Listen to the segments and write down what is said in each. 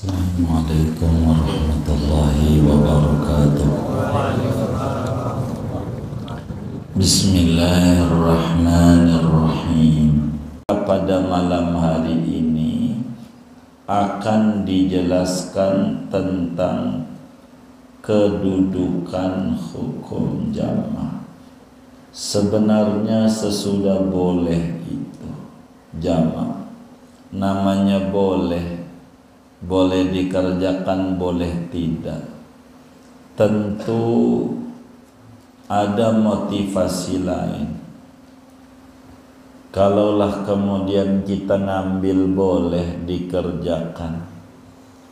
Assalamualaikum warahmatullahi wabarakatuh. Bismillahirrahmanirrahim. Pada malam hari ini akan dijelaskan tentang kedudukan hukum jamak. Sebenarnya sesudah boleh itu jamak, namanya boleh dikerjakan, boleh tidak. Tentu ada motivasi lain. Kalaulah kemudian kita ngambil boleh dikerjakan,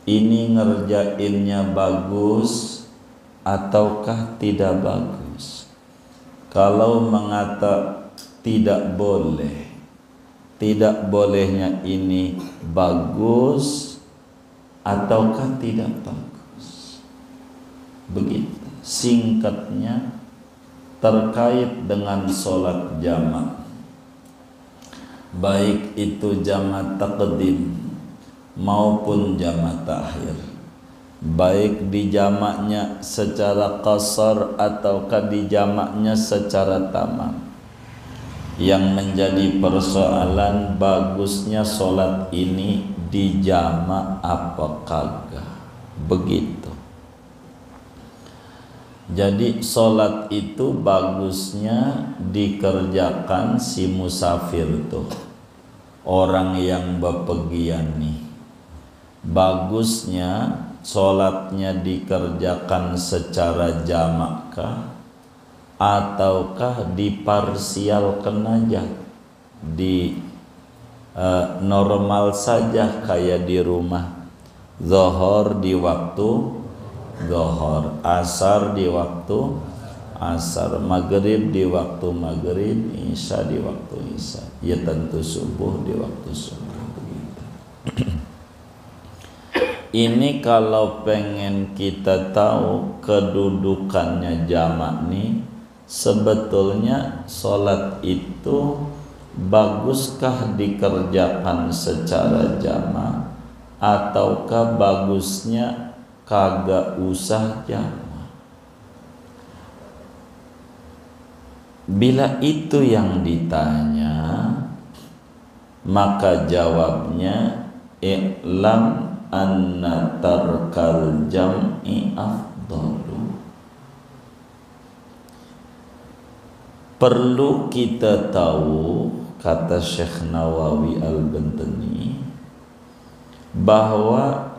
ini ngerjainnya bagus ataukah tidak bagus? Kalau mengata tidak boleh, tidak bolehnya ini bagus ataukah tidak bagus? Begitu singkatnya terkait dengan sholat jamak, baik itu jamak taqdim maupun jamak takhir, baik di jamaknya secara qasar ataukah di jamaknya secara tamam. Yang menjadi persoalan bagusnya sholat ini di jamak apa kagak, begitu. Jadi sholat itu bagusnya dikerjakan si musafir tuh, orang yang bepergian nih, bagusnya sholatnya dikerjakan secara jamak kah ataukah diparsialkan aja, di normal saja kayak di rumah. Zuhur di waktu zuhur, asar di waktu asar, maghrib di waktu maghrib, isya di waktu isya, ya tentu subuh di waktu subuh, begitu. Ini kalau pengen kita tahu kedudukannya jamak nih, sebetulnya sholat itu baguskah dikerjakan secara jamak ataukah bagusnya kagak usah jamak? Bila itu yang ditanya, maka jawabnya i'lam anna tarkal jam'i afdalu. Perlu kita tahu, kata Syekh Nawawi Al-Bantani, bahwa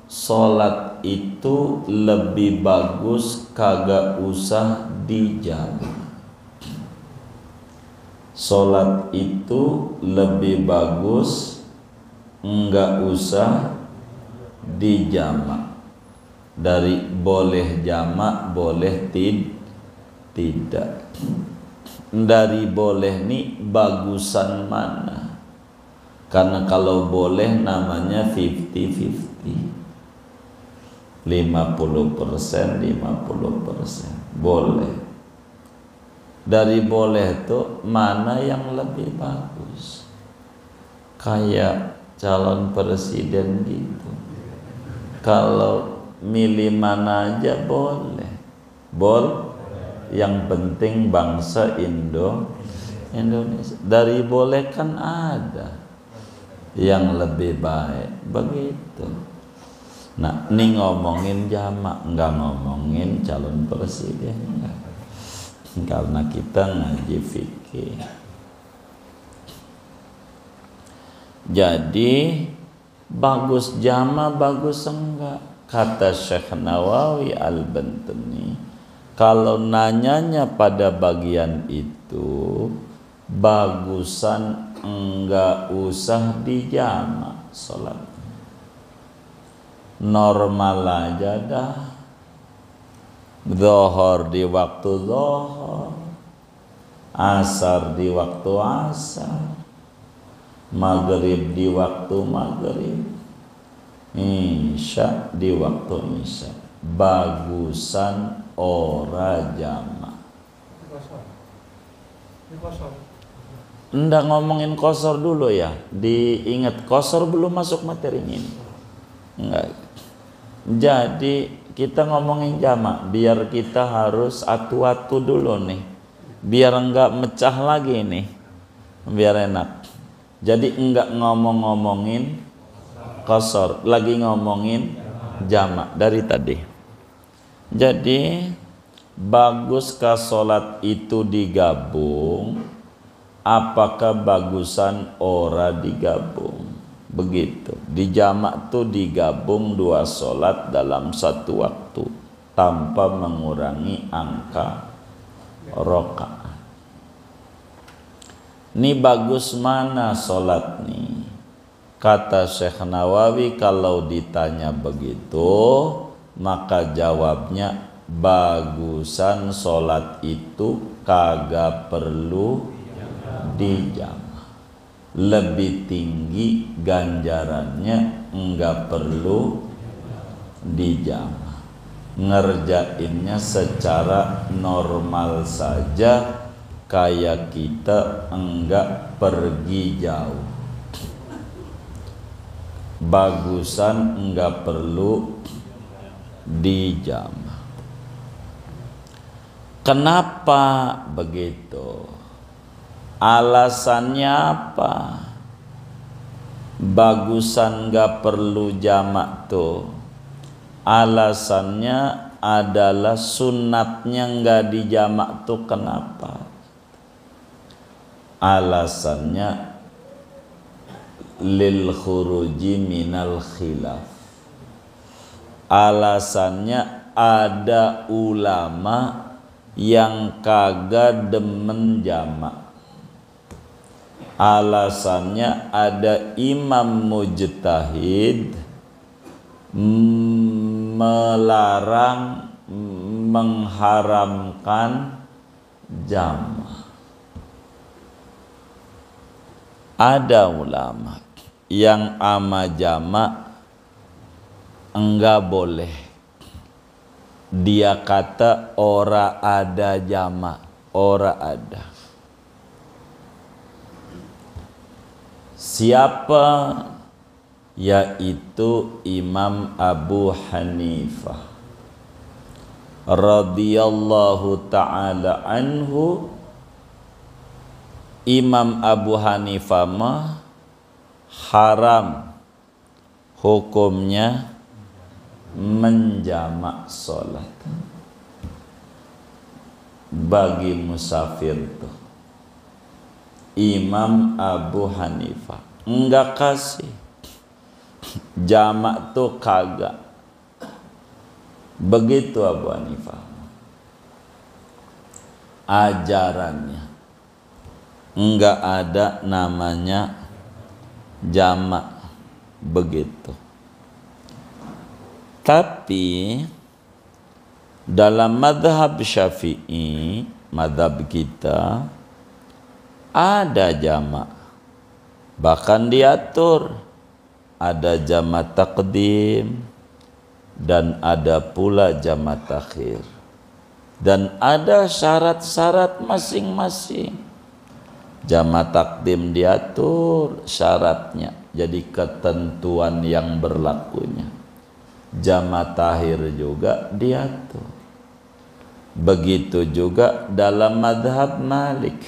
sholat itu lebih bagus kagak usah dijamak. Sholat itu lebih bagus enggak usah dijamak. Dari boleh jamak, boleh tidak. Dari boleh nih bagusan mana? Karena kalau boleh namanya 50-50, 50%, 50%, boleh. Dari boleh tuh mana yang lebih bagus? Kayak calon presiden gitu, kalau milih mana aja boleh, yang penting bangsa Indonesia. Dari boleh kan ada yang lebih baik, begitu. Nah, ini ngomongin jamak, nggak ngomongin calon presiden, enggak. Karena kita ngaji fikih. Jadi bagus jamak, bagus enggak? Kata Syekh Nawawi Al-Bantani, kalau nanyanya pada bagian itu, bagusan enggak usah dijamak sholat, normal aja dah. Zuhur di waktu zuhur, asar di waktu asar, maghrib di waktu maghrib, isya di waktu isya. Bagusan ora jamak. Ndak ngomongin kosor dulu ya, diingat kosor belum masuk materinya ini. Enggak. Jadi kita ngomongin jamak, biar kita harus atu-atu dulu nih, biar enggak mecah lagi nih, biar enak. Jadi enggak ngomongin qasar, lagi ngomongin jamak dari tadi. Jadi baguskah sholat itu digabung? Apakah bagusan ora digabung? Begitu. Di jamak tuh digabung dua sholat dalam satu waktu tanpa mengurangi angka rakaat. Ini bagus mana sholat nih? Kata Syekh Nawawi, kalau ditanya begitu maka jawabnya bagusan sholat itu kagak perlu dijamak. Lebih tinggi ganjarannya, enggak perlu dijamak. Ngerjainnya secara normal saja, kayak kita enggak pergi jauh. Bagusan enggak perlu dijamak. Kenapa begitu? Alasannya apa? Bagusan gak perlu jamak tuh. Alasannya adalah sunatnya gak dijamak tuh. Kenapa? Alasannya lil khuruji minal khilaf. Alasannya ada ulama yang kagak demen jamak. Alasannya ada imam mujtahid melarang, mengharamkan jamak. Ada ulama yang ama jamak enggak boleh. Dia kata ora ada jamak, ora ada. Siapa? Yaitu Imam Abu Hanifah radhiyallahu ta'ala anhu. Imam Abu Hanifah mah haram hukumnya menjamak sholat bagi musafir tuh. Imam Abu Hanifah enggak kasih jamak tuh, kagak. Begitu Abu Hanifah ajarannya, enggak ada namanya jamak. Begitu. Tapi dalam madhab Syafi'i, madhab kita, ada jamak, bahkan diatur. Ada jamak takdim dan ada pula jamak takhir, dan ada syarat-syarat masing-masing. Jamak takdim diatur syaratnya, jadi ketentuan yang berlakunya. Jamak takhir juga diatur. Begitu juga dalam madhab Malik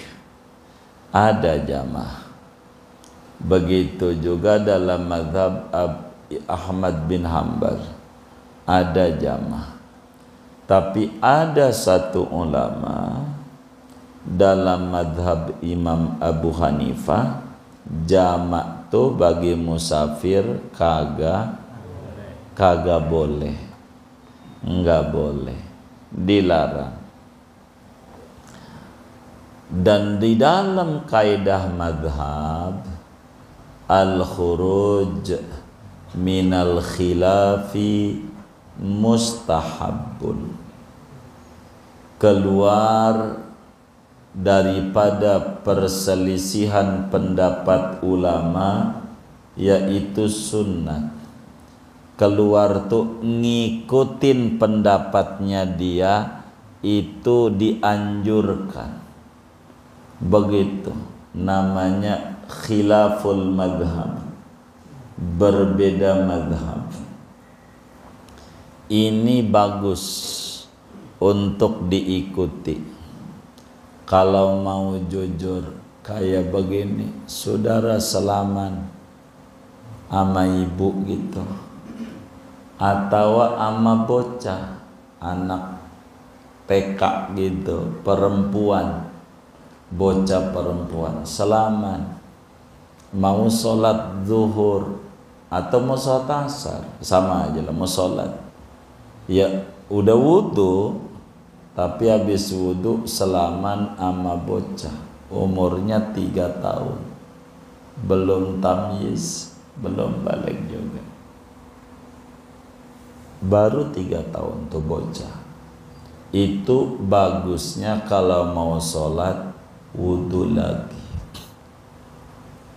ada jamak. Begitu juga dalam mazhab Ahmad bin Hanbal ada jamak. Tapi ada satu ulama dalam mazhab Imam Abu Hanifah, jamak tuh bagi musafir kagak boleh, enggak boleh, dilarang. Dan di dalam kaidah madhab, al-khuruj minal khilafi mustahabun, keluar daripada perselisihan pendapat ulama yaitu sunnah. Keluar tuh ngikutin pendapatnya dia, itu dianjurkan. Begitu namanya khilaful madhab, berbeda madhab. ini bagus untuk diikuti. Kalau mau jujur kayak begini, saudara salaman ama ibu gitu, atau ama bocah anak TK gitu, perempuan, bocah perempuan salaman, mau sholat zuhur atau mau sholat asar, sama aja lah, mau sholat ya udah wudu, tapi habis wudu salaman ama bocah umurnya 3 tahun, belum tamyiz, belum balik juga, baru 3 tahun tuh bocah. Itu bagusnya kalau mau sholat wudu lagi.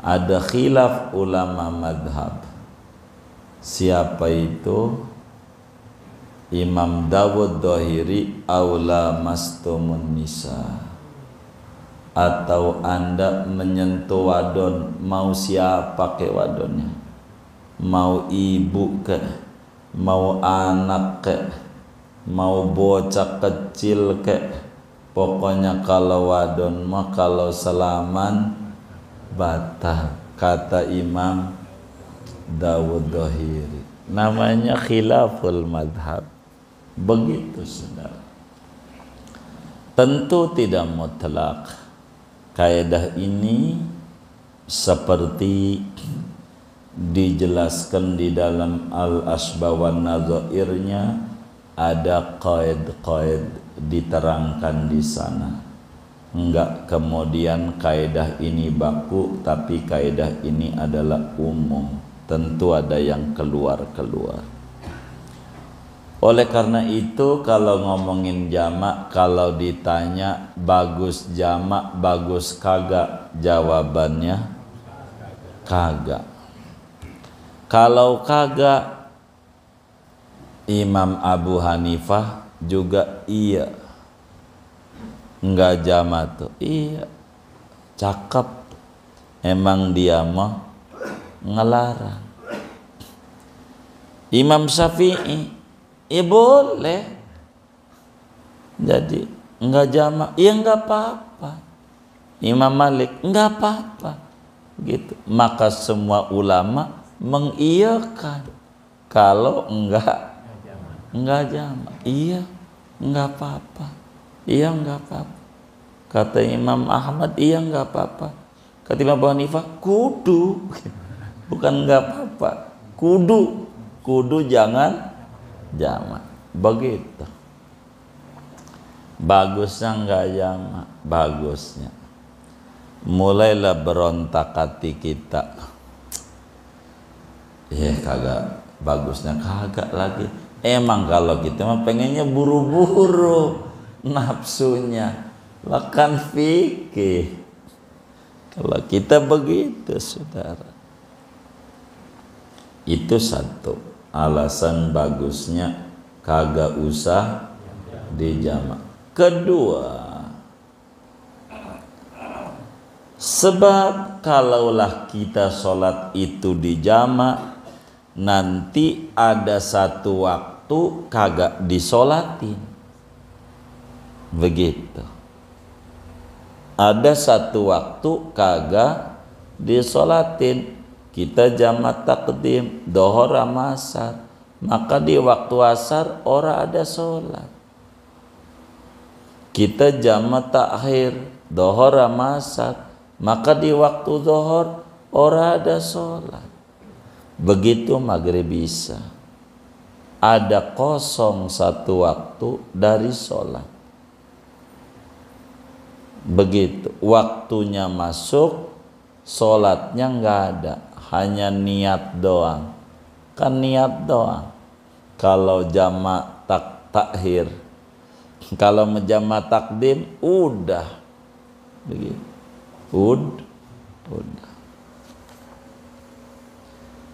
Ada khilaf ulama madhab. Siapa itu? Imam Dawud Dhahiri, aula mastumun nisa. Atau Anda menyentuh wadon, mau siapa ke wadonnya? Mau ibu ke? Mau anak ke? Mau bocah kecil ke? Pokoknya kalau wadon mah kalau salaman batal, kata Imam Dawud Dhahiri. Namanya khilaful madhab. Begitu saudara. Tentu tidak mutlak. Kaidah ini seperti dijelaskan di dalam Al-Asbah wan Nadhairnya, ada qaid-qaid diterangkan di sana. Enggak kemudian kaidah ini baku, tapi kaidah ini adalah umum. Tentu ada yang keluar-keluar. Oleh karena itu kalau ngomongin jamak, kalau ditanya bagus jamak, bagus kagak, jawabannya kagak. Kalau kagak, Imam Abu Hanifah juga iya, enggak jamak tuh, iya, cakep, emang dia mah ngelarang. Imam Syafi'i, boleh. Jadi enggak jamak, iya enggak apa-apa. Imam Malik, enggak apa-apa. Gitu. Maka semua ulama mengiyakan kalau enggak jamak. Iya, enggak apa-apa. Iya, enggak apa-apa. Kata Imam Ahmad, iya enggak apa-apa. Kata Imam Abu Hanifah, kudu. Bukan enggak apa-apa, kudu jangan jamak. Begitu. Bagusnya enggak jamak, bagusnya. Mulailah berontak hati kita. Kagak, bagusnya kagak lagi. Emang kalau kita mah pengennya buru-buru nafsunya. Lakan fikih. Kalau kita begitu, saudara. Itu satu alasan bagusnya kagak usah dijamak. Kedua, sebab kalaulah kita sholat itu dijamak, nanti ada satu waktu kagak disolatin. Begitu. Ada satu waktu kagak disolatin. Kita jamak takdim dohor sama asar, maka di waktu asar ora ada sholat. Kita jamak takhir dohor sama asar, maka di waktu dohor ora ada sholat. Begitu maghrib bisa, ada kosong satu waktu dari sholat. Begitu waktunya masuk, sholatnya nggak ada, hanya niat doang. Kan niat doang. Kalau jamak takhir, kalau menjamak takdim, udah begitu. Udah.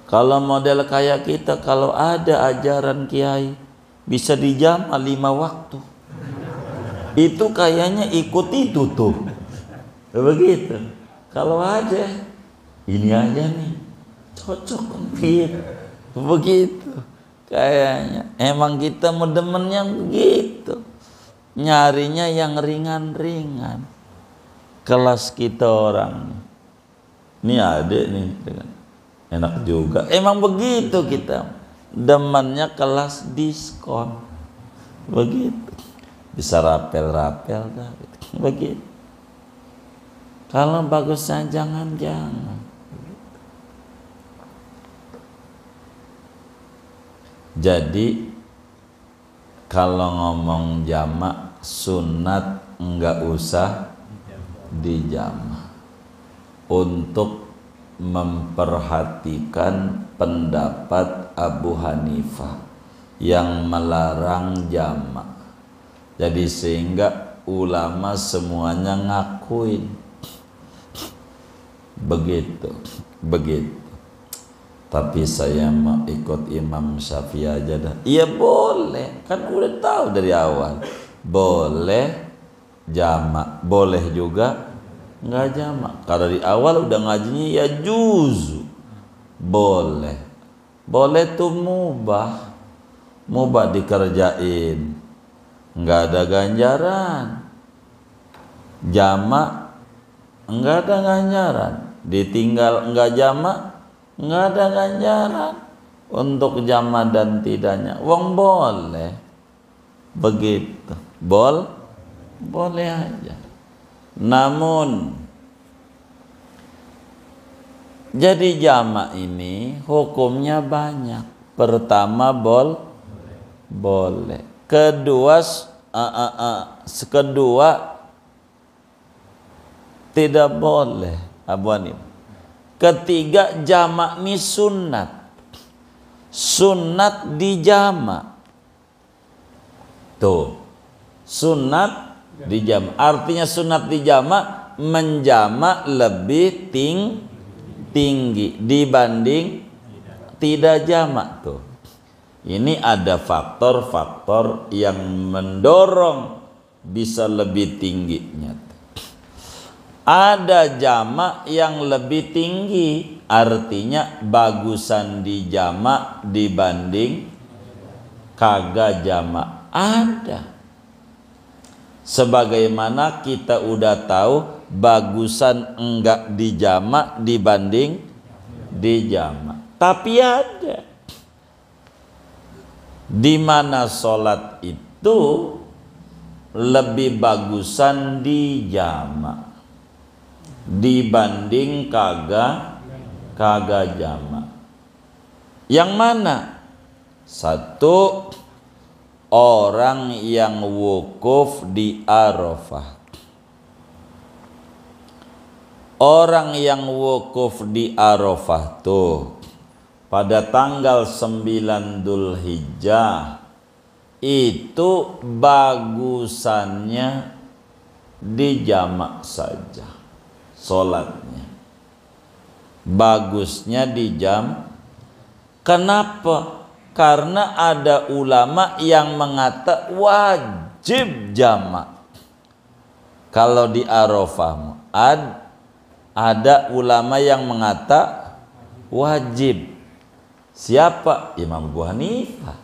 Kalau model kayak kita, kalau ada ajaran kiai bisa dijamak 5 waktu, itu kayaknya ikut itu tuh. Begitu. Kalau ada ini aja nih cocok gitu. Begitu. Kayaknya emang kita mau demen yang begitu, nyarinya yang ringan-ringan. Kelas kita orang ini adik nih enak juga, emang begitu kita demennya kelas diskon begitu, bisa rapel-rapel dah begitu. Kalau bagusnya jangan-jangan. Jadi kalau ngomong jamak sunat enggak usah dijamak, untuk memperhatikan pendapat Abu Hanifah yang melarang jamak. Jadi sehingga ulama semuanya ngakuin begitu. Tapi saya mau ikut Imam Syafi'i aja dah. Iya boleh, kan udah tahu dari awal. Boleh jamak, boleh juga nggak jamak. Karena di awal udah ngajinya ya juzu. Boleh tuh mubah dikerjain, nggak ada ganjaran. Jamak nggak ada ganjaran, ditinggal nggak jamak nggak ada ganjaran. Untuk jamak dan tidaknya wong boleh begitu, boleh aja. Namun jadi jamak ini hukumnya banyak. Pertama boleh, kedua tidak boleh Abu Hanifah. Ketiga jamak ini sunat di jamak. Tuh, sunat di jamak. Artinya sunat di jamak, menjamak lebih tinggi dibanding tidak jamak. Tuh, ini ada faktor-faktor yang mendorong bisa lebih tingginya. Ada jamak yang lebih tinggi, artinya bagusan di jamak dibanding kagak jamak. Ada. Sebagaimana kita udah tahu bagusan enggak di jamak dibanding di jamak. Tapi ada di mana sholat itu lebih bagusan di jamak dibanding kagak jamak. Yang mana? Satu, orang yang wukuf di Arafah. Orang yang wukuf di Arafah tuh pada tanggal 9 Dzulhijjah itu bagusannya di jamak saja. Sholatnya bagusnya di jam. Kenapa? Karena ada ulama yang mengatakan wajib jamak. Kalau di Arafah ada ulama yang mengatakan wajib. Siapa? Imam Abu Hanifah.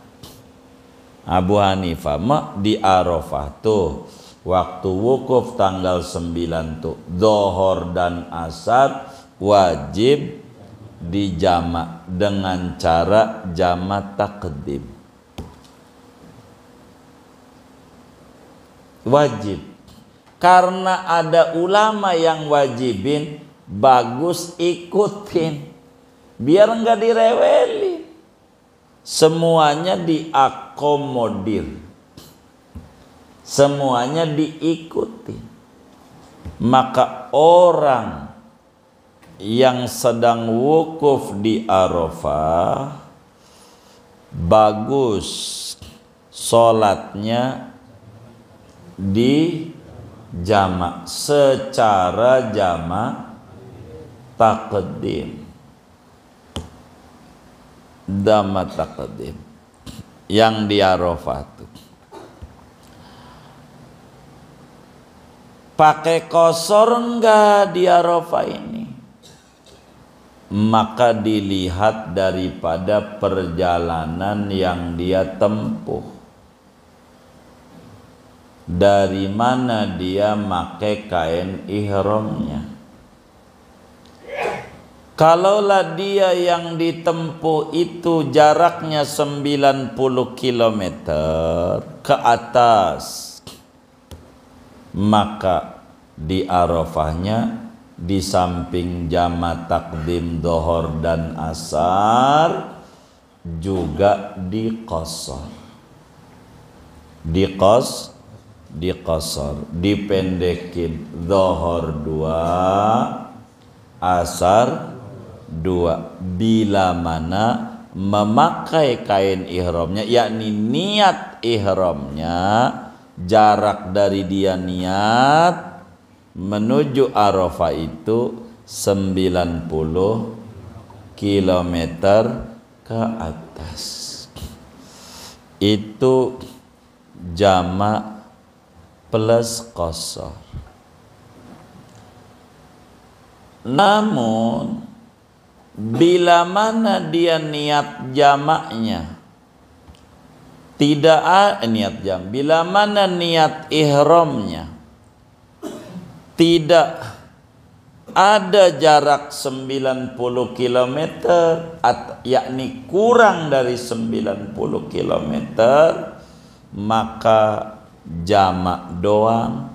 Abu Hanifah mah di Arafah tuh waktu wukuf tanggal 9 tuh Zuhur dan Asar wajib dijamak dengan cara jamak takdim. Wajib. Karena ada ulama yang wajibin, bagus ikutin. Biar enggak direweli. Semuanya diakomodir. Semuanya diikuti. Maka orang yang sedang wukuf di Arafah bagus sholatnya di jamak secara jamak takdim. Jamak takdim yang di Arafah tuh. Pakai kosor enggak di Arafah ini? maka dilihat daripada perjalanan yang dia tempuh, dari mana dia pakai kain ihramnya. Kalaulah dia yang ditempuh itu jaraknya 90 km ke atas, maka di Arafahnya di samping jama takdim dohor dan asar juga diqasar, dipendekin, dohor 2, asar 2, bila mana memakai kain ihramnya, yakni niat ihramnya, jarak dari dia niat menuju Arafah itu 90 km ke atas. Itu jamak plus qasar. Namun bila mana dia niat jamaknya tidak niat jam, bila mana niat ihramnya tidak ada jarak 90 km, yakni kurang dari 90 km, maka jamak doang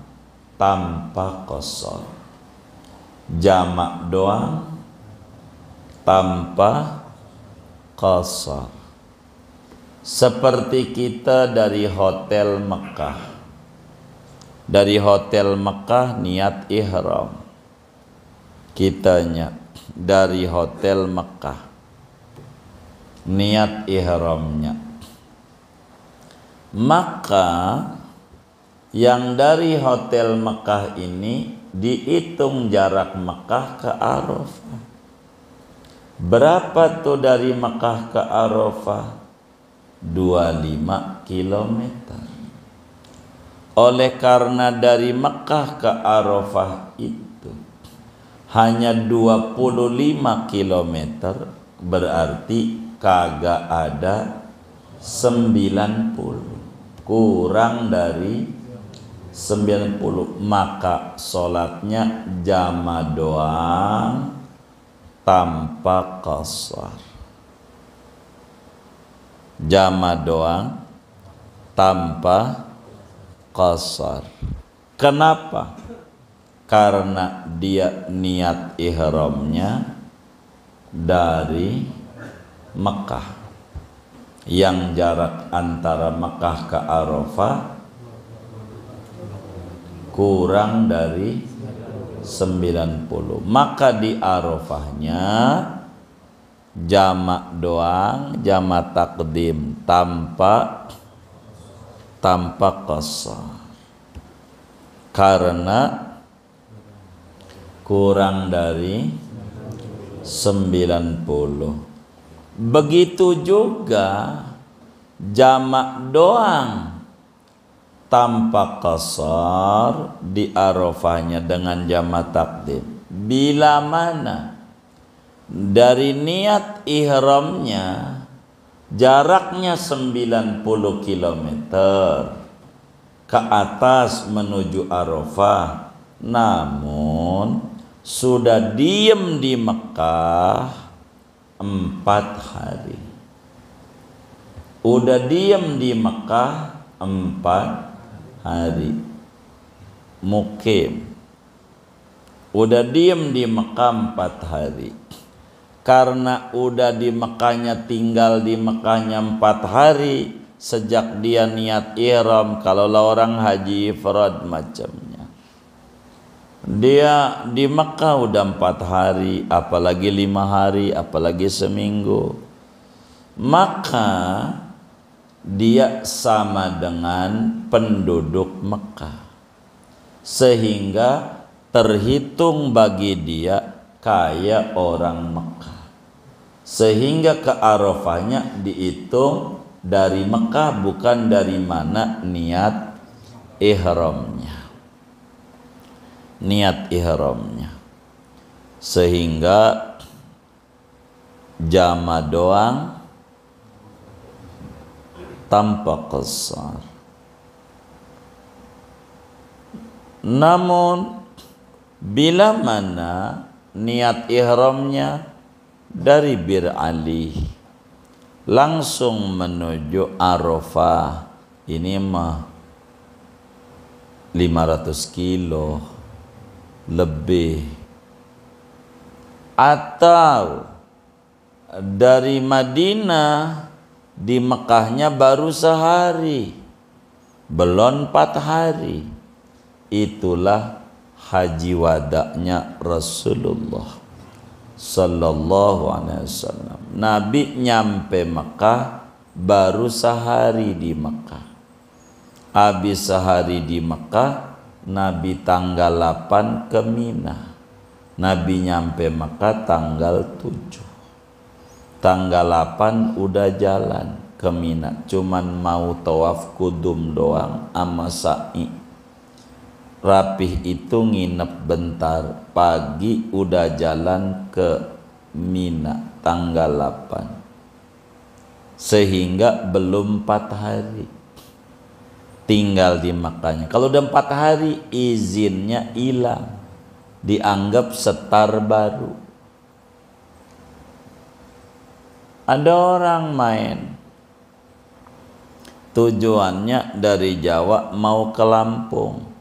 tanpa qasar. Jamak doang tanpa qasar. Seperti kita dari hotel Mekah. Dari hotel Mekah niat ihram, kitanya dari hotel Mekah niat ihramnya, maka yang dari hotel Mekah ini dihitung jarak Mekah ke Arafah. Berapa tuh dari Mekah ke Arafah? 25 km. Oleh karena dari Mekah ke Arafah itu hanya 25 km, berarti kagak ada 90, kurang dari 90, maka sholatnya jama doang tanpa qasar. Jama doang tanpa qasar. Kenapa? Karena dia niat ihramnya dari Mekah, yang jarak antara Mekah ke Arafah kurang dari 90, maka di Arafahnya jamak doang, jamak takdim tanpa qasar, karena kurang dari 90. Begitu juga jamak doang tanpa qasar di Arafahnya dengan jamak takdim, bila mana dari niat ihramnya jaraknya 90 km ke atas menuju Arafah, namun sudah diem di Mekah 4 hari. Udah diem di Mekah 4 hari. Mukim. Udah diem di Mekah 4 hari. Karena udah di Mekahnya, tinggal di Mekahnya 4 hari sejak dia niat ihram. Kalaulah orang haji ifrad macamnya, dia di Mekah udah 4 hari, apalagi 5 hari, apalagi seminggu, maka dia sama dengan penduduk Mekah, sehingga terhitung bagi dia kayak orang Mekah, sehingga ke Arafahnya dihitung dari Mekah, bukan dari mana niat ihramnya. Niat ihramnya, sehingga jama doang tanpa qasar. Namun bila mana niat ihramnya dari Bir Ali langsung menuju Arafah, ini mah 500 kilo lebih, atau dari Madinah di Mekahnya baru sehari, belum 4 hari, itulah haji wadaknya Rasulullah sallallahu alaihi wasallam. Nabi nyampe Mekah baru sehari di Mekah. Habis sehari di Mekah, Nabi tanggal 8 ke Mina. Nabi nyampe Mekah tanggal 7. Tanggal 8 udah jalan ke Mina, cuman mau tawaf kudum doang ama sa'i. Rapih itu nginep bentar, pagi udah jalan ke Mina tanggal 8, sehingga belum 4 hari tinggal di Makkahnya. Kalau udah 4 hari izinnya hilang, dianggap setar baru. Ada orang main, tujuannya dari Jawa mau ke Lampung,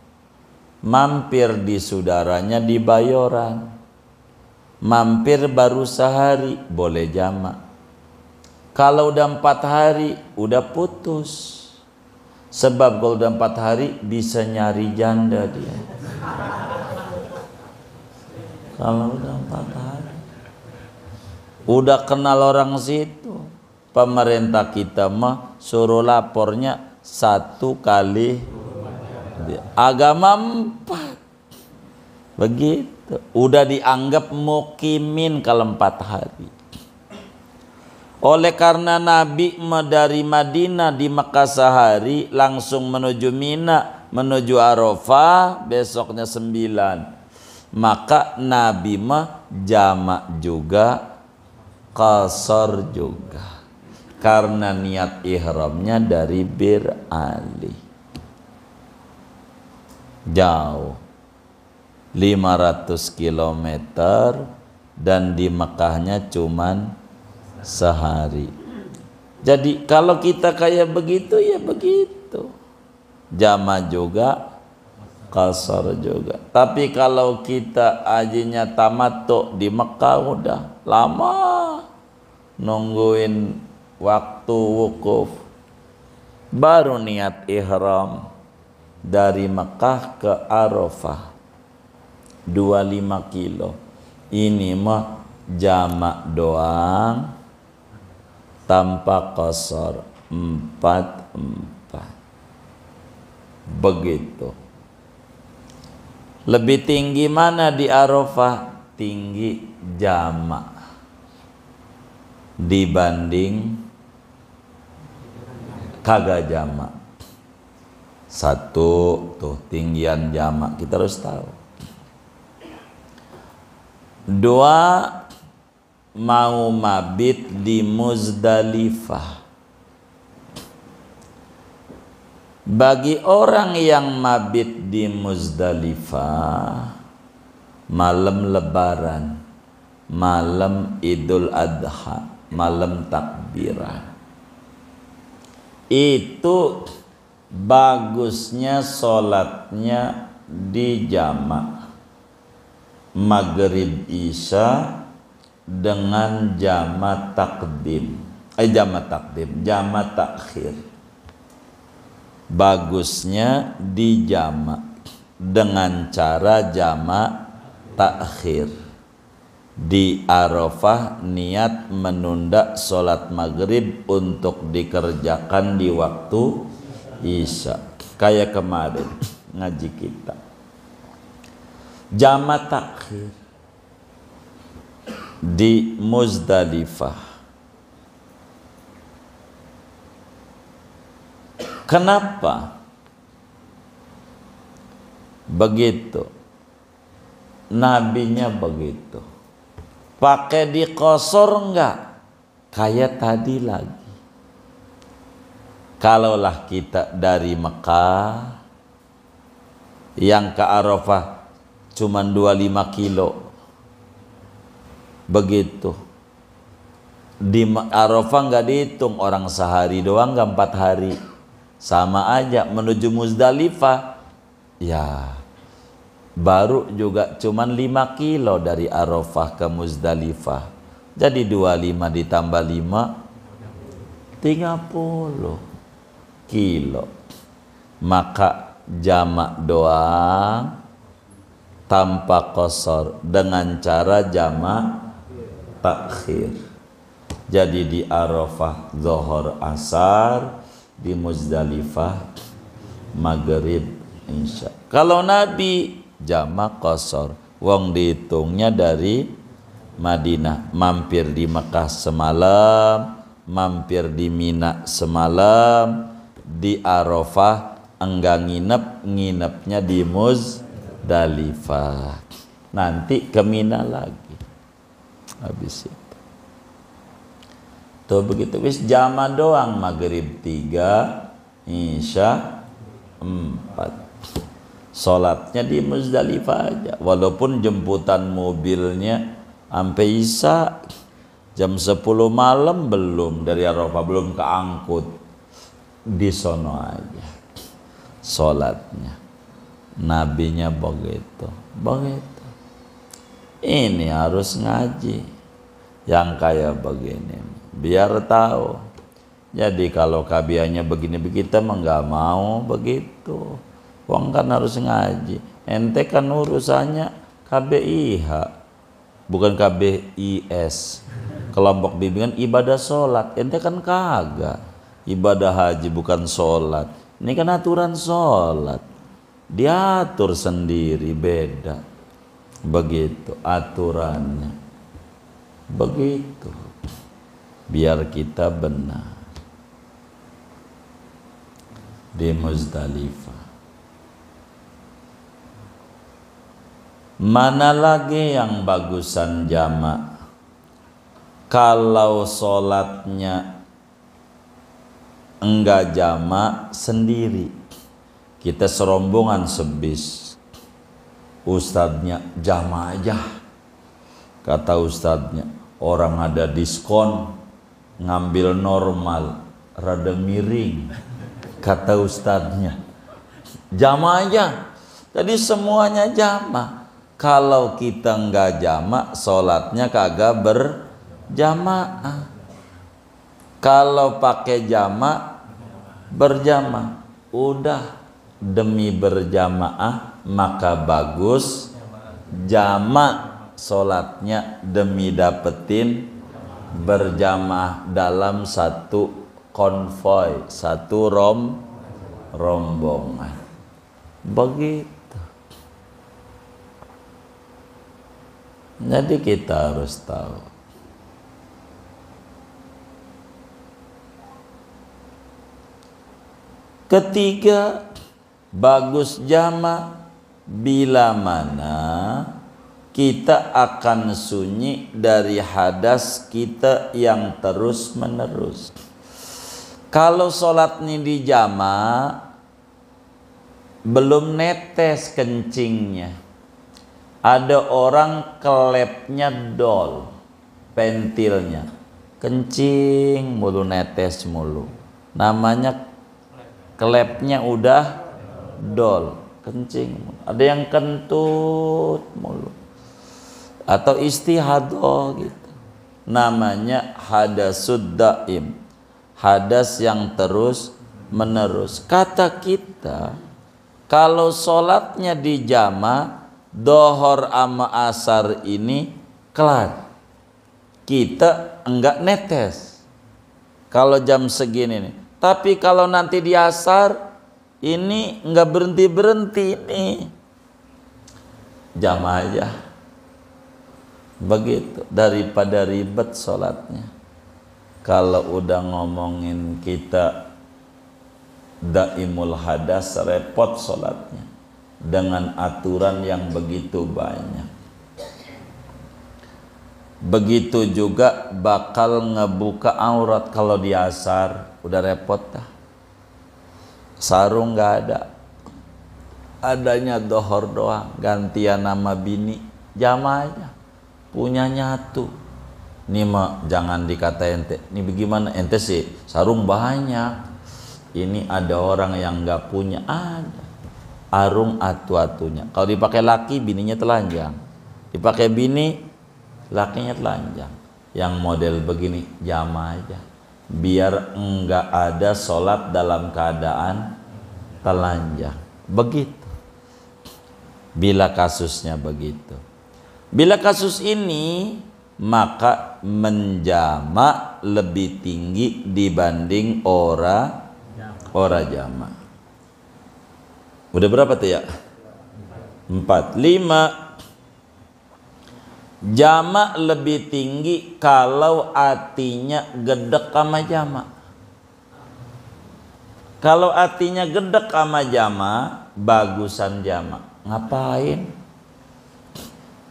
mampir di saudaranya di Bayoran, mampir baru sehari, boleh jamak. Kalau udah 4 hari udah putus, sebab kalau udah 4 hari bisa nyari janda dia. Kalau udah 4 hari udah kenal orang situ, pemerintah kita mah suruh lapornya 1 kali agama 4, begitu udah dianggap mukimin kalau 4 hari. Oleh karena Nabi dari Madinah di Mekah sehari, langsung menuju Mina, menuju Arafah besoknya 9, maka Nabi mah jamak juga, qasar juga, karena niat ihramnya dari Bir Ali. Jauh 500 km dan di Mekahnya cuman sehari. Jadi kalau kita kayak begitu ya begitu, jama juga, qasar juga. Tapi kalau kita ajinya tamattu di Mekah udah lama nungguin waktu wukuf, baru niat ihram dari Mekah ke Arafah 25 kilo. Ini mah jamak doang tanpa qasar 4 begitu. Lebih tinggi mana di Arafah? Tinggi jamak dibanding kagak jamak. Satu tuh tinggian jamak kita harus tahu. 2, mau mabit di Muzdalifah. Bagi orang yang mabit di Muzdalifah malam lebaran, malam Idul Adha, malam takbiran, itu bagusnya sholatnya di jamak maghrib isya dengan jamak takdim, jamak takhir. Bagusnya di jamak dengan cara jamak takhir. Di Arafah niat menunda sholat maghrib untuk dikerjakan di waktu isya, kayak kemarin ngaji kita jamak takhir di Muzdalifah. Kenapa begitu? Nabinya begitu. pakai dikosor enggak? Kayak tadi lagi. Kalaulah kita dari Mekah yang ke Arafah cuman 25 kilo, begitu di Arafah nggak dihitung, orang sehari doang nggak 4 hari, sama aja. Menuju Muzdalifah ya baru juga cuman 5 kilo dari Arafah ke Muzdalifah, jadi 25 ditambah 5 30 kilo. Maka jamak doang tanpa qasar dengan cara jamak takhir. Jadi di Arafah zuhur asar, di Muzdalifah maghrib isya. Kalau Nabi jamak qasar, wong dihitungnya dari Madinah, mampir di Mekah semalam, mampir di Mina semalam, di Arafah enggak nginepnya di Muzdalifah, nanti ke Mina lagi. Habis itu tuh begitu, wis jama doang, maghrib 3, isya 4. Sholatnya di Muzdalifah aja, walaupun jemputan mobilnya sampai isya jam 10 malam belum, dari Arafah belum keangkut, di sono aja sholatnya. Nabinya begitu. Ini harus ngaji yang kayak begini biar tahu. Jadi kalau kabianya begini kita mah nggak mau begitu. Wong kan harus ngaji. Ente kan urusannya KBIH bukan KBIS, kelompok bimbingan ibadah sholat. Ente kan kagak. Ibadah haji bukan sholat. Ini kan aturan sholat, diatur sendiri, beda. Begitu aturannya, begitu. Biar kita benar di Muzdalifah. Mana lagi yang bagusan jamak? Kalau sholatnya enggak jamak sendiri, kita serombongan sebis, ustadznya jamak aja, kata ustadznya, orang ada diskon ngambil normal rada miring, kata ustadznya jamak aja. Jadi semuanya jamak. Kalau kita enggak jamak, sholatnya kagak berjamaah. Kalau pakai jamak, berjamaah, udah demi berjamaah maka bagus jamak sholatnya, demi dapetin berjamaah dalam satu konvoi, satu rombongan. Begitu. Jadi kita harus tahu. Ketiga, bagus jamak bila mana kita akan sunyi dari hadas kita yang terus menerus. Kalau sholat ini di jamak belum netes kencingnya, ada orang kelepnya dol, pentilnya kencing mulu, netes mulu, namanya kelepnya udah dol, kencing. Ada yang kentut mulu atau istihadah gitu, namanya hadasud daim, hadas yang terus menerus. Kata kita, kalau sholatnya di jama dohor ama asar ini kelar, kita enggak netes kalau jam segini nih. Tapi kalau nanti di asar ini enggak berhenti-berhenti nih, jam aja. Begitu, daripada ribet sholatnya. Kalau udah ngomongin kita daimul hadas, repot sholatnya dengan aturan yang begitu banyak. Begitu juga bakal ngebuka aurat kalau di asar, udah repot dah. Sarung nggak ada, adanya dohor doang, gantian nama bini, jama aja, punya nyatu. Ini mah jangan dikata ente, ini bagaimana ente sih sarung banyak, ini ada orang yang nggak punya, ada arung atu-atunya. Kalau dipakai laki bininya telanjang, dipakai bini lakinya telanjang. Yang model begini jama aja, biar enggak ada sholat dalam keadaan telanjang. Begitu bila kasusnya begitu. Bila kasus ini, maka menjama lebih tinggi dibanding ora jama. Udah berapa tuh ya? 4. 5. Jama lebih tinggi kalau artinya gedek sama jama. Kalau artinya gedek sama jama, bagusan jama. Ngapain?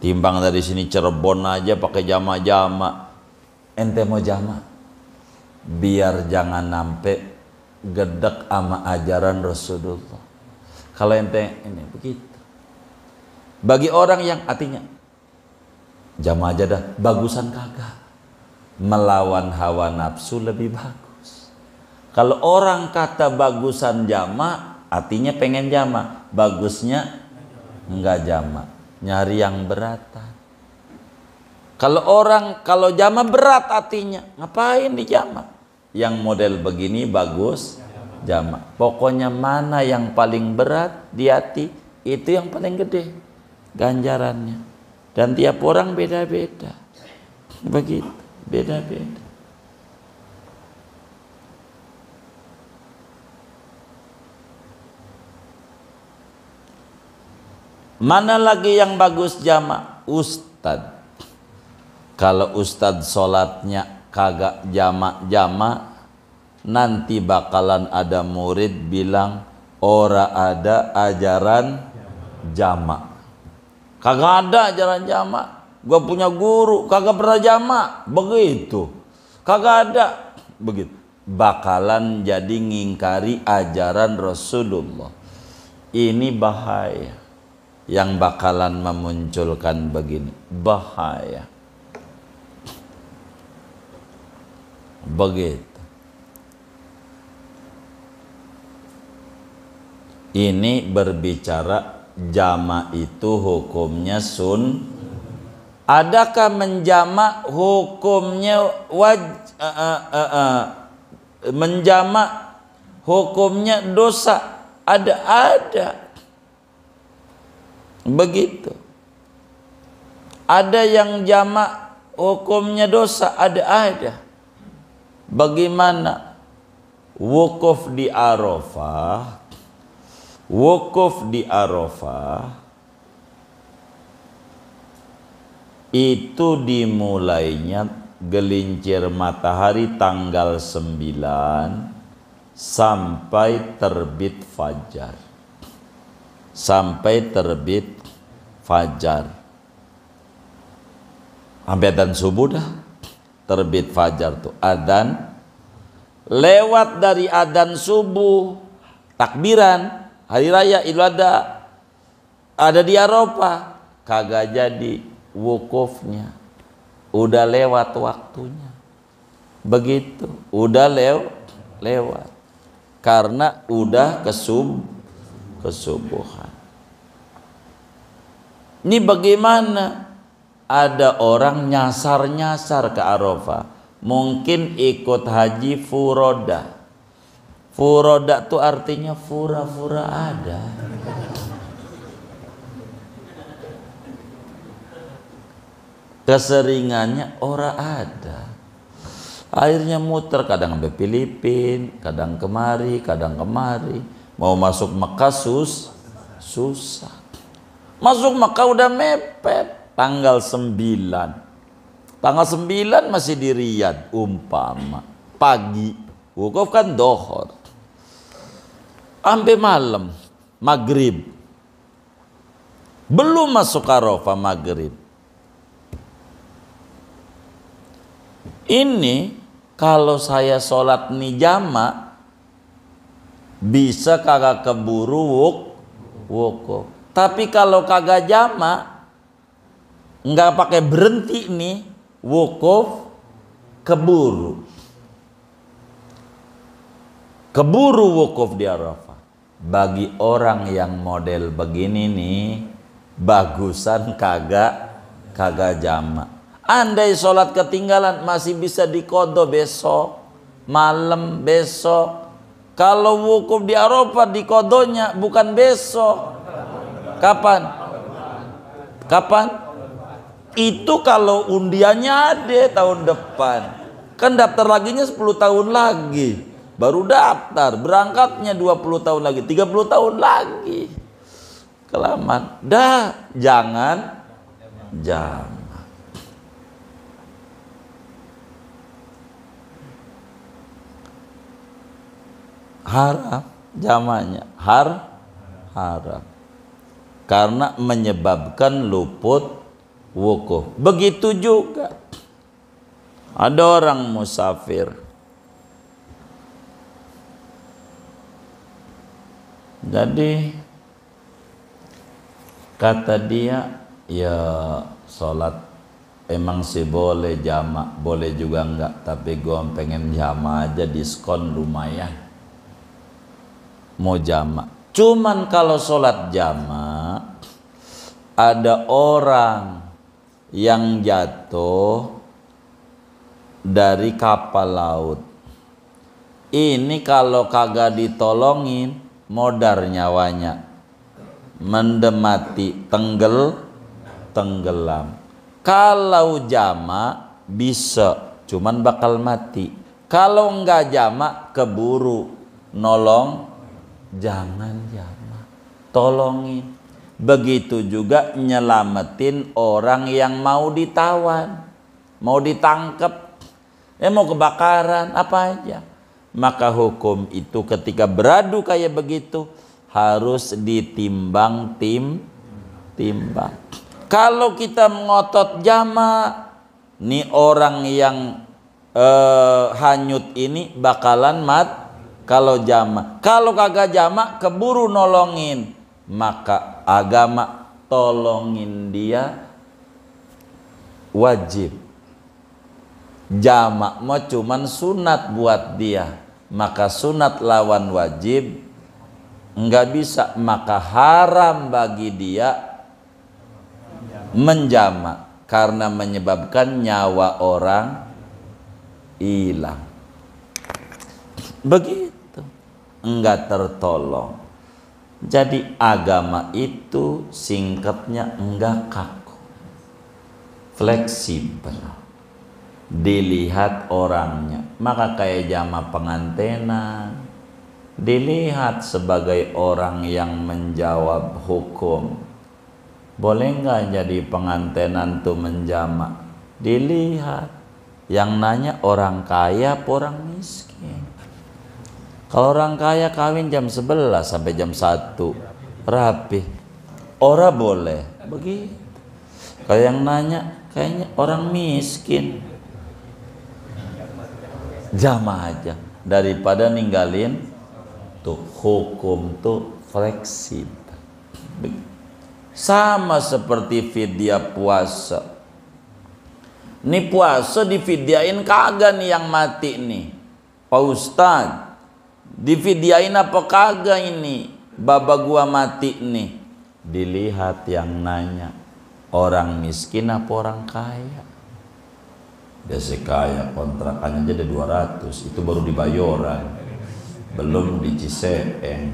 Timbang dari sini Cirebon aja pakai jama-jama. Ente mau jama, biar jangan nampe gedek sama ajaran Rasulullah. Kalau ente ini begitu. Bagi orang yang artinya jama aja dah, bagusan kagak, melawan hawa nafsu lebih bagus. Kalau orang kata bagusan jama, artinya pengen jama, bagusnya enggak jama, nyari yang beratan. Kalau jama berat artinya, ngapain di jama? Yang model begini bagus jama. Pokoknya mana yang paling berat di hati, itu yang paling gede ganjarannya. Dan tiap orang beda-beda. Begitu, beda-beda. Mana lagi yang bagus jama? Ustad. Kalau ustad sholatnya kagak jama-jama, nanti bakalan ada murid bilang ora ada ajaran jama. Kagak ada ajaran jama. Gua punya guru kagak pernah jama. Begitu. Kagak ada. Begitu. Bakalan jadi ngingkari ajaran Rasulullah. Ini bahaya. Yang bakalan memunculkan begini. Bahaya. Begitu. Ini berbicara jama itu hukumnya adakah menjama hukumnya menjama hukumnya dosa? Ada begitu. Ada yang jama hukumnya dosa, ada. Bagaimana? Wukuf di Arafah. Wukuf di Arafah itu dimulainya gelincir matahari tanggal 9 sampai terbit fajar. Sampai terbit fajar. Sampai adzan subuh dah. Terbit fajar tuh adzan. Lewat dari adzan subuh, takbiran hari raya Idul Adha ada di Arafah, kagak jadi wukufnya, udah lewat waktunya. Begitu, udah lewat karena udah kesubuhan. Ini bagaimana? Ada orang nyasar-nyasar ke Arafah, mungkin ikut haji furoda. Furoda itu artinya fura-fura ada. Keseringannya ora ada. Akhirnya muter, kadang sampai Filipina, kadang kemari. Mau masuk Mekah susah. Masuk Mekah udah mepet. Tanggal 9. Tanggal 9 masih di Riyadh umpama. Pagi. Wukuf kan dohor. Sampai malam maghrib, belum masuk Arafah maghrib, Ini kalau saya sholat nih jama bisa kagak keburu wukuf. Tapi kalau kagak jama nggak pakai berhenti nih wukuf, keburu wukuf di Arafah. Bagi orang yang model begini nih, bagusan kagak jama. Andai sholat ketinggalan masih bisa diqodho besok malam, besok. Kalau wukuf di Arafah diqodhonya bukan besok. Kapan? Itu kalau undiannya ada tahun depan. Kan daftar laginya 10 tahun lagi. Baru daftar, berangkatnya 20 tahun lagi, 30 tahun lagi. Kelamaan. Dah, jangan jama. Haram jamanya, haram. Karena menyebabkan luput wukuf. Begitu juga ada orang musafir. Jadi kata dia, ya sholat emang sih boleh jama, boleh juga enggak, tapi gue pengen jama aja, diskon lumayan, mau jama. Cuman kalau sholat jama ada orang yang jatuh dari kapal laut. Ini kalau kagak ditolongin modar nyawanya, mendem mati, tenggelam. Kalau jama bisa, cuman bakal mati. Kalau enggak jama keburu nolong, jangan jama, tolongin. Begitu juga nyelamatin orang yang mau ditawan, mau ditangkep, mau kebakaran, apa aja. Maka hukum itu ketika beradu kayak begitu harus ditimbang timbang. Kalau kita ngotot jama, nih orang yang hanyut ini bakalan kalau jama. Kalau kagak jama keburu nolongin, maka agama tolongin dia wajib. Jama mau cuman sunat buat dia, maka sunat lawan wajib enggak bisa, maka haram bagi dia menjama karena menyebabkan nyawa orang hilang. Begitu, enggak tertolong. Jadi agama itu singkatnya enggak kaku, fleksibel. Dilihat orangnya. Maka kayak jamaah pengantenan dilihat sebagai orang yang menjawab hukum. Boleh nggak jadi pengantenan tuh menjama? Dilihat yang nanya orang kaya apa orang miskin. Kalau orang kaya kawin jam 11 sampai jam 1 rapi, ora boleh begitu. Kalau yang nanya kayaknya orang miskin, jama aja daripada ninggalin. Tuh hukum tuh fleksibel. Sama seperti fidyah puasa. Nih puasa difidyain kagak nih yang mati nih, Pak Ustadz, difidyain apa kagak ini baba gua mati nih? Dilihat yang nanya orang miskin apa orang kaya. Biasa kaya kontrakannya jadi 200, itu baru di Bayoran, belum di Ciseeng.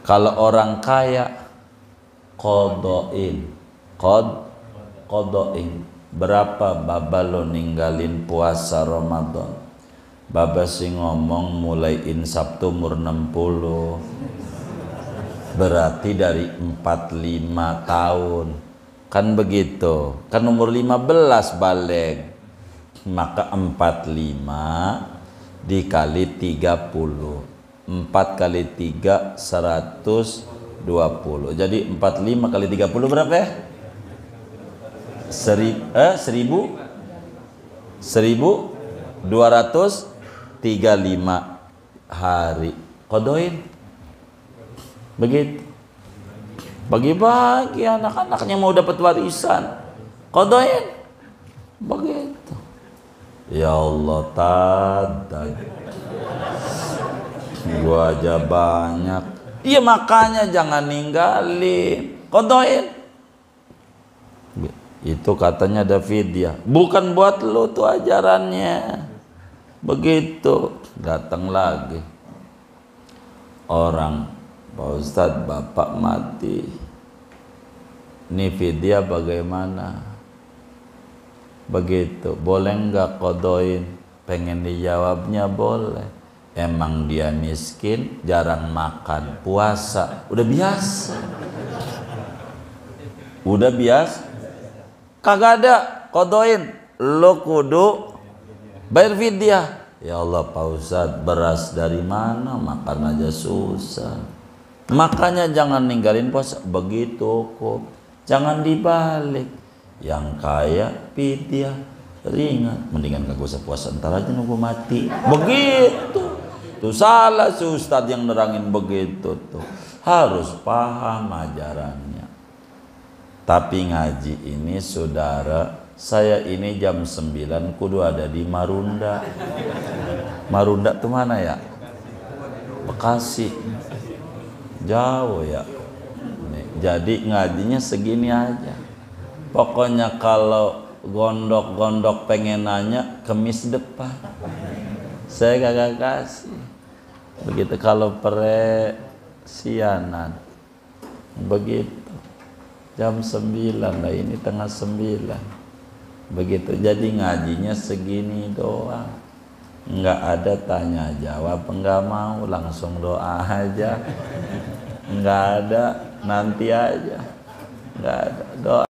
Kalau orang kaya qodoin, berapa baba lo ninggalin puasa Ramadan? Baba sih ngomong mulai Sabtu umur 60, berarti dari 45 tahun. Kan begitu, kan umur 15 balik, maka 45 dikali 30, 4 kali 3 120. Jadi 45 kali 30 berapa ya? 1000 1235 hari. Kodoin. Begitu. Pagi-pagi anak-anaknya mau dapat warisan. Kodoin. Begitu. Ya Allah, tadi gua aja banyak. Iya, makanya jangan ninggalin. Kodoin. Itu katanya David ya. Bukan buat lu tuh ajarannya. Begitu. Datang lagi orang, Pak Ustadz, bapak mati. Ini vidya bagaimana? Begitu. Boleh nggak kodoin? Pengen dijawabnya boleh. Emang dia miskin, jarang makan, puasa, udah biasa. Udah biasa. Kagak ada kodoin, lo kudu bayar fidyah. Ya Allah Pak Ustadz, beras dari mana, makan aja susah. Makanya jangan ninggalin puasa. Begitu kok, jangan dibalik. Yang kaya fidyah ringan, mendingan kagak usah puasa, ntar aja nunggu mati. Begitu tuh, salah si Ustadz yang nerangin begitu tuh. Harus paham ajarannya. Tapi ngaji ini saudara, saya ini jam 9 kudu ada di Marunda. Marunda tuh mana ya? Bekasi. Jauh ya. Nih, jadi ngajinya segini aja. Pokoknya kalau gondok-gondok pengen nanya, kemis depan. Saya kagak kasih. Begitu kalau peresianan. Begitu. Jam 9 lah, ini tengah 9. Begitu, jadi ngajinya segini doang. Enggak ada tanya jawab, enggak mau, langsung doa aja. Enggak ada, nanti aja. Enggak ada doa.